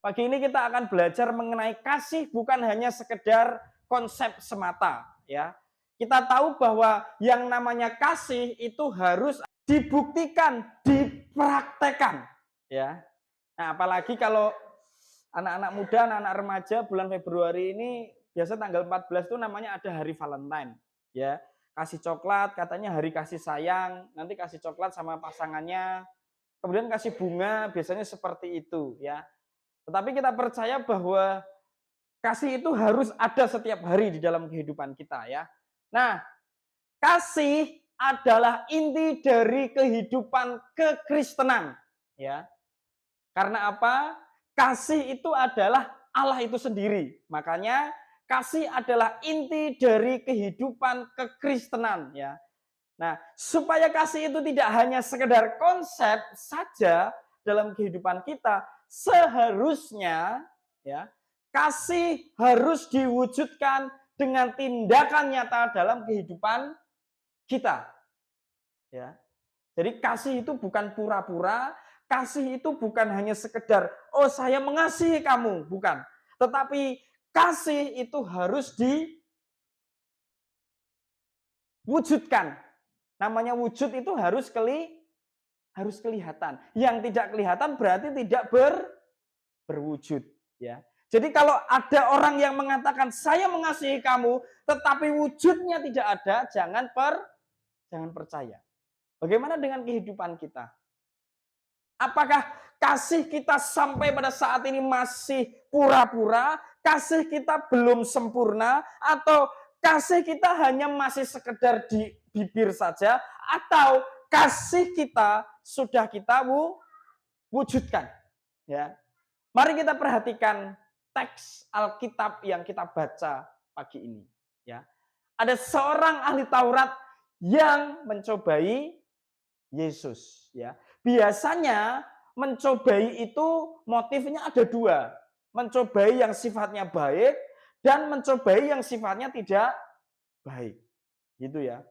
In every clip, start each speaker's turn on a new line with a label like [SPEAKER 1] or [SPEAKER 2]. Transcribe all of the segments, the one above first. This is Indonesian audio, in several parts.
[SPEAKER 1] Pagi ini kita akan belajar mengenai kasih bukan hanya sekedar konsep semata, ya. Kita tahu bahwa yang namanya kasih itu harus dibuktikan, dipraktekkan, ya. Nah, apalagi kalau anak-anak muda, anak-anak remaja bulan Februari ini biasa tanggal 14 itu namanya ada hari Valentine, ya. Kasih coklat, katanya hari kasih sayang, nanti kasih coklat sama pasangannya, kemudian kasih bunga, biasanya seperti itu, ya. Tetapi kita percaya bahwa kasih itu harus ada setiap hari di dalam kehidupan kita, ya. Nah, kasih adalah inti dari kehidupan kekristenan, ya. Karena apa? Kasih itu adalah Allah itu sendiri. Makanya kasih adalah inti dari kehidupan kekristenan, ya. Nah, supaya kasih itu tidak hanya sekedar konsep saja dalam kehidupan kita, seharusnya ya, kasih harus diwujudkan dengan tindakan nyata dalam kehidupan kita, ya. Jadi kasih itu bukan pura-pura, kasih itu bukan hanya sekedar oh saya mengasihi kamu, bukan. Tetapi kasih itu harus diwujudkan. Namanya wujud itu harus kelihatan. Yang tidak kelihatan berarti tidak berwujud, ya. Jadi kalau ada orang yang mengatakan saya mengasihi kamu, tetapi wujudnya tidak ada, jangan percaya. Bagaimana dengan kehidupan kita? Apakah kasih kita sampai pada saat ini masih pura-pura? Kasih kita belum sempurna? Atau kasih kita hanya masih sekedar di bibir saja? Atau kasih kita sudah kita wujudkan? Ya. Mari kita perhatikan teks Alkitab yang kita baca pagi ini. Ya. Ada seorang ahli Taurat yang mencobai Yesus, ya. Biasanya mencobai itu motifnya ada dua. Mencobai yang sifatnya baik dan mencobai yang sifatnya tidak baik. Gitu ya.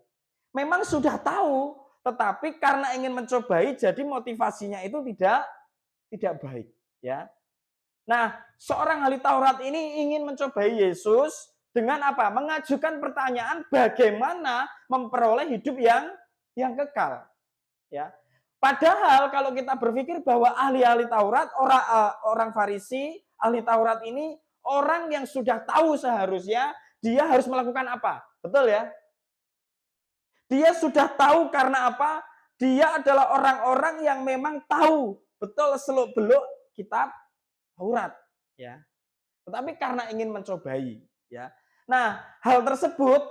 [SPEAKER 1] Memang sudah tahu, tetapi karena ingin mencobai jadi motivasinya itu tidak baik, ya. Nah, seorang ahli Taurat ini ingin mencobai Yesus dengan apa? Mengajukan pertanyaan bagaimana memperoleh hidup yang kekal. Ya. Padahal kalau kita berpikir bahwa ahli-ahli Taurat, orang Farisi, ahli Taurat ini orang yang sudah tahu seharusnya dia harus melakukan apa. Betul ya? Dia sudah tahu karena apa? Dia adalah orang-orang yang memang tahu betul seluk-beluk kitab Taurat, ya. Tetapi karena ingin mencobai, ya. Nah, hal tersebut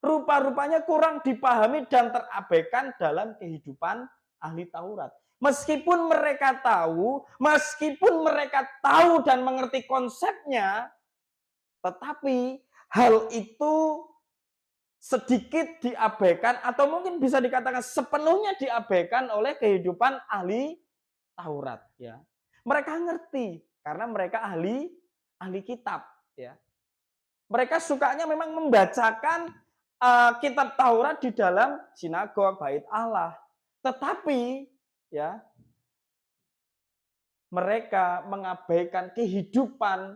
[SPEAKER 1] rupa-rupanya kurang dipahami dan terabaikan dalam kehidupan ahli Taurat. Meskipun mereka tahu dan mengerti konsepnya, tetapi hal itu sedikit diabaikan atau mungkin bisa dikatakan sepenuhnya diabaikan oleh kehidupan ahli Taurat, ya. Mereka ngerti karena mereka ahli kitab, ya. Mereka sukanya memang membacakan kitab Taurat di dalam sinagog, bait Allah. Tetapi ya, mereka mengabaikan kehidupan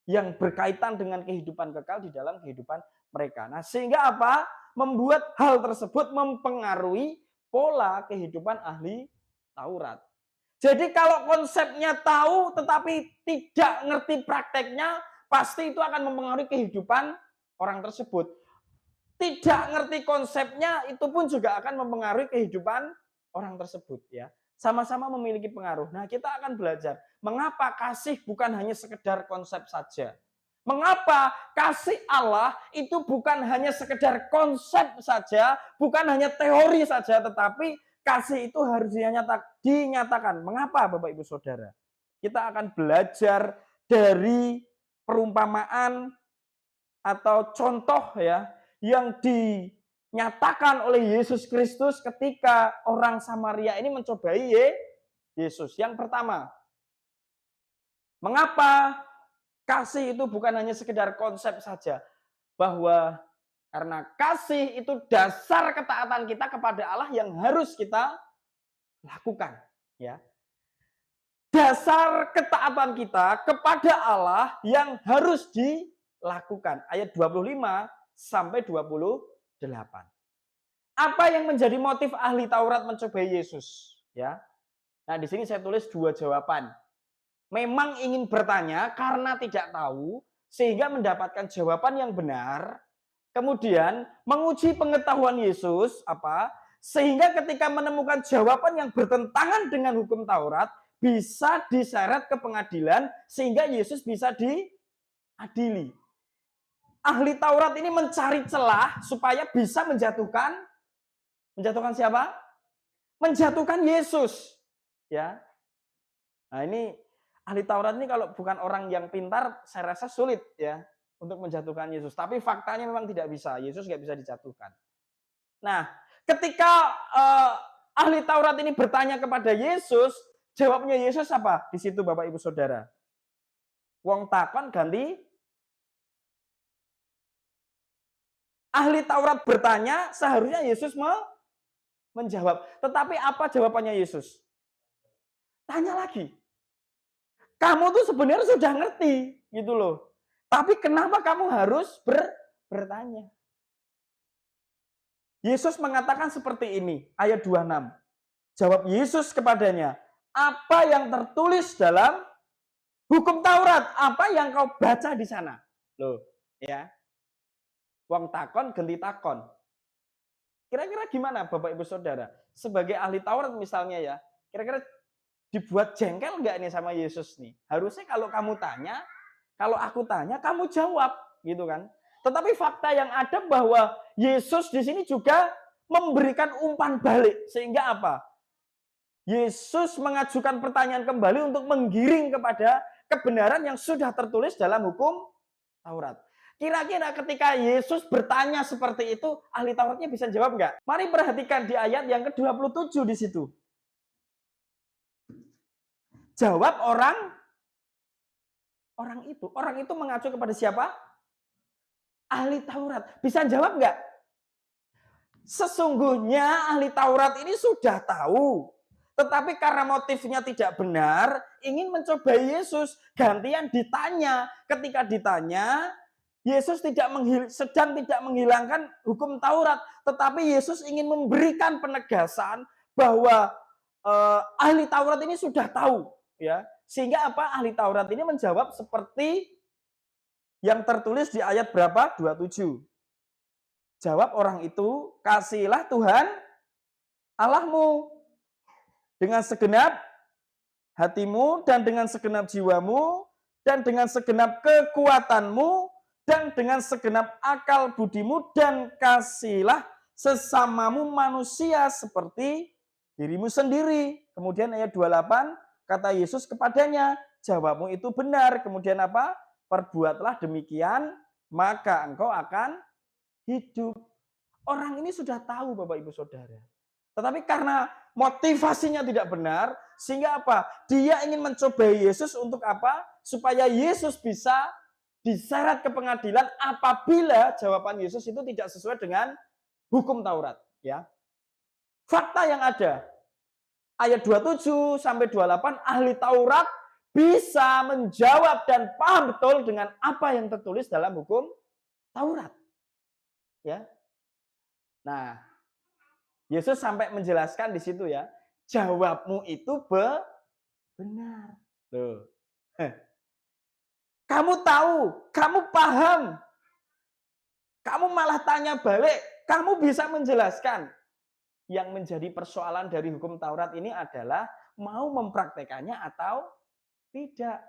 [SPEAKER 1] yang berkaitan dengan kehidupan kekal di dalam kehidupan mereka. Nah, sehingga apa? Membuat hal tersebut mempengaruhi pola kehidupan ahli Taurat. Jadi kalau konsepnya tahu tetapi tidak ngerti prakteknya, pasti itu akan mempengaruhi kehidupan orang tersebut. Tidak ngerti konsepnya, itu pun juga akan mempengaruhi kehidupan orang tersebut, ya. Sama-sama memiliki pengaruh. Nah, kita akan belajar mengapa kasih bukan hanya sekedar konsep saja. Mengapa kasih Allah itu bukan hanya sekedar konsep saja, bukan hanya teori saja, tetapi kasih itu harus dinyatakan. Mengapa, Bapak Ibu Saudara? Kita akan belajar dari perumpamaan atau contoh, ya, yang dinyatakan oleh Yesus Kristus ketika orang Samaria ini mencobai Yesus. Yang pertama, mengapa kasih itu bukan hanya sekedar konsep saja, bahwa karena kasih itu dasar ketaatan kita kepada Allah yang harus kita lakukan, ya. dasar ketaatan kita kepada Allah yang harus dilakukan. Ayat 25 sampai 28. Apa yang menjadi motif ahli Taurat mencobai Yesus? Ya. Nah, di sini saya tulis dua jawaban. Memang ingin bertanya karena tidak tahu, sehingga mendapatkan jawaban yang benar. Kemudian menguji pengetahuan Yesus, sehingga ketika menemukan jawaban yang bertentangan dengan hukum Taurat, bisa diseret ke pengadilan, sehingga Yesus bisa diadili. Ahli Taurat ini mencari celah supaya bisa menjatuhkan siapa? Menjatuhkan Yesus. Ya. Nah, ini ahli Taurat ini kalau bukan orang yang pintar, saya rasa sulit ya untuk menjatuhkan Yesus. Tapi faktanya memang tidak bisa. Yesus nggak bisa dijatuhkan. Nah, ketika ahli Taurat ini bertanya kepada Yesus, jawabnya Yesus apa? Di situ Bapak Ibu Saudara. Wong takon ganti. Ahli Taurat bertanya, seharusnya Yesus menjawab. Tetapi apa jawabannya Yesus? Tanya lagi. Kamu tuh sebenarnya sudah ngerti, gitu loh. Tapi kenapa kamu harus bertanya? Yesus mengatakan seperti ini, ayat 26. Jawab Yesus kepadanya, apa yang tertulis dalam hukum Taurat? Apa yang kau baca di sana? Loh, ya. Wong takon ganti takon. Kira-kira gimana Bapak Ibu Saudara? Sebagai ahli Taurat misalnya ya, kira-kira dibuat jengkel nggak nih sama Yesus nih? Harusnya kalau kamu tanya, kalau aku tanya, kamu jawab, gitu kan? Tetapi fakta yang ada bahwa Yesus di sini juga memberikan umpan balik, sehingga apa? Yesus mengajukan pertanyaan kembali untuk menggiring kepada kebenaran yang sudah tertulis dalam hukum Taurat. Kira-kira ketika Yesus bertanya seperti itu, ahli Tauratnya bisa jawab nggak? Mari perhatikan di ayat yang ke-27 di situ. Jawab orang itu. Orang itu mengacu kepada siapa? Ahli Taurat. Bisa jawab nggak? Sesungguhnya ahli Taurat ini sudah tahu. Tetapi karena motifnya tidak benar, ingin mencobai Yesus. Gantian ditanya. Ketika ditanya, Yesus sedang tidak menghilangkan hukum Taurat. Tetapi Yesus ingin memberikan penegasan bahwa ahli Taurat ini sudah tahu. Ya, sehingga apa? Ahli Taurat ini menjawab seperti yang tertulis di ayat berapa? 27. Jawab orang itu, kasihilah Tuhan Allahmu dengan segenap hatimu dan dengan segenap jiwamu dan dengan segenap kekuatanmu dan dengan segenap akal budimu dan kasihilah sesamamu manusia seperti dirimu sendiri. Kemudian ayat 28, kata Yesus kepadanya, jawabmu itu benar. Kemudian apa? Perbuatlah demikian, maka engkau akan hidup. Orang ini sudah tahu Bapak Ibu Saudara. Tetapi karena motivasinya tidak benar, sehingga apa? Dia ingin mencobai Yesus untuk apa? Supaya Yesus bisa diseret ke pengadilan apabila jawaban Yesus itu tidak sesuai dengan hukum Taurat. Ya. Fakta yang ada, ayat 27 sampai 28, ahli Taurat bisa menjawab dan paham betul dengan apa yang tertulis dalam hukum Taurat. Ya. Nah, Yesus sampai menjelaskan di situ ya, jawabmu itu benar. Loh. Kamu tahu, kamu paham. Kamu malah tanya balik, kamu bisa menjelaskan. Yang menjadi persoalan dari hukum Taurat ini adalah mau mempraktekannya atau tidak.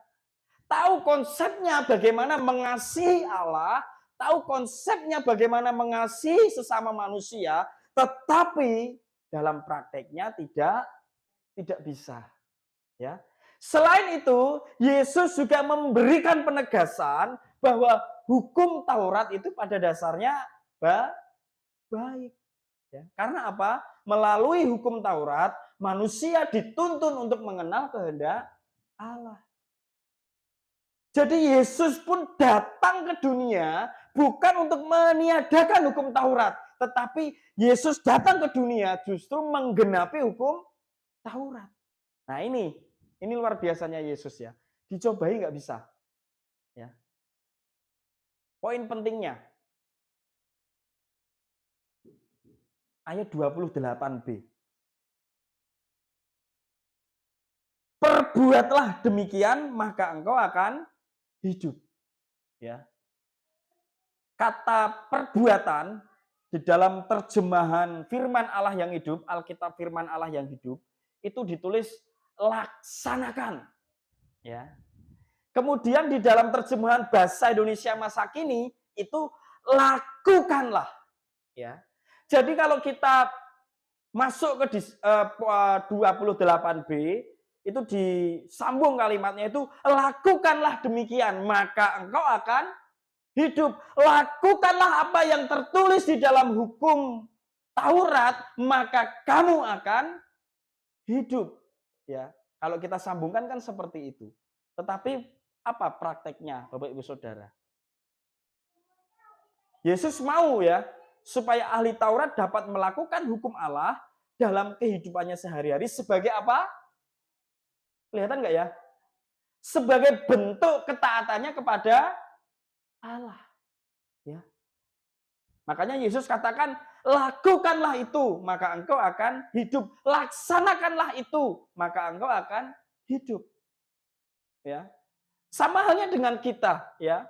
[SPEAKER 1] Tahu konsepnya bagaimana mengasihi Allah, tahu konsepnya bagaimana mengasihi sesama manusia, tetapi dalam prakteknya tidak bisa. Ya. Selain itu, Yesus juga memberikan penegasan bahwa hukum Taurat itu pada dasarnya baik. Ya. Karena apa? Melalui hukum Taurat, manusia dituntun untuk mengenal kehendak Allah. Jadi Yesus pun datang ke dunia bukan untuk meniadakan hukum Taurat, tetapi Yesus datang ke dunia justru menggenapi hukum Taurat. Nah ini, Ini luar biasanya Yesus ya. Dicobai nggak bisa. Ya. Poin pentingnya, ayat 28b. Perbuatlah demikian, maka engkau akan hidup. Ya. Kata perbuatan di dalam terjemahan firman Allah yang hidup, Alkitab firman Allah yang hidup, itu ditulis laksanakan. Ya. Kemudian di dalam terjemahan bahasa Indonesia masa kini itu lakukanlah. Ya. Jadi kalau kita masuk ke 28b itu disambung kalimatnya itu lakukanlah demikian maka engkau akan hidup. Lakukanlah apa yang tertulis di dalam hukum Taurat maka kamu akan hidup. Ya, kalau kita sambungkan kan seperti itu. Tetapi apa prakteknya Bapak Ibu Saudara? Yesus mau ya supaya ahli Taurat dapat melakukan hukum Allah dalam kehidupannya sehari-hari sebagai apa? Kelihatan nggak ya? Sebagai bentuk ketaatannya kepada Allah. Ya. Makanya Yesus katakan, lakukanlah itu, maka engkau akan hidup. Laksanakanlah itu, maka engkau akan hidup. Ya. Sama halnya dengan kita, ya.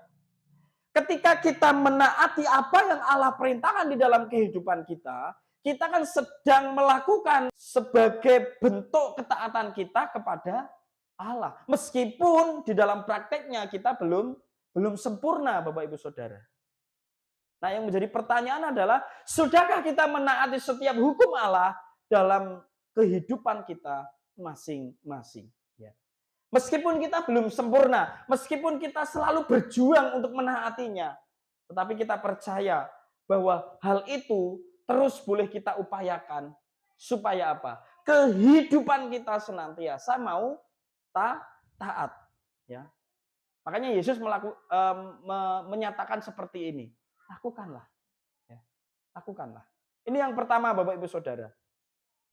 [SPEAKER 1] Ketika kita menaati apa yang Allah perintahkan di dalam kehidupan kita kan sedang melakukan sebagai bentuk ketaatan kita kepada Allah. Meskipun di dalam prakteknya kita belum sempurna, Bapak Ibu Saudara. Nah, yang menjadi pertanyaan adalah, sudahkah kita menaati setiap hukum Allah dalam kehidupan kita masing-masing? Ya. Meskipun kita belum sempurna, meskipun kita selalu berjuang untuk menaatinya, tetapi kita percaya bahwa hal itu terus boleh kita upayakan supaya apa? Kehidupan kita senantiasa mau taat. Ya. Makanya Yesus menyatakan seperti ini. Lakukanlah. Ya. Lakukanlah. Ini yang pertama Bapak Ibu Saudara.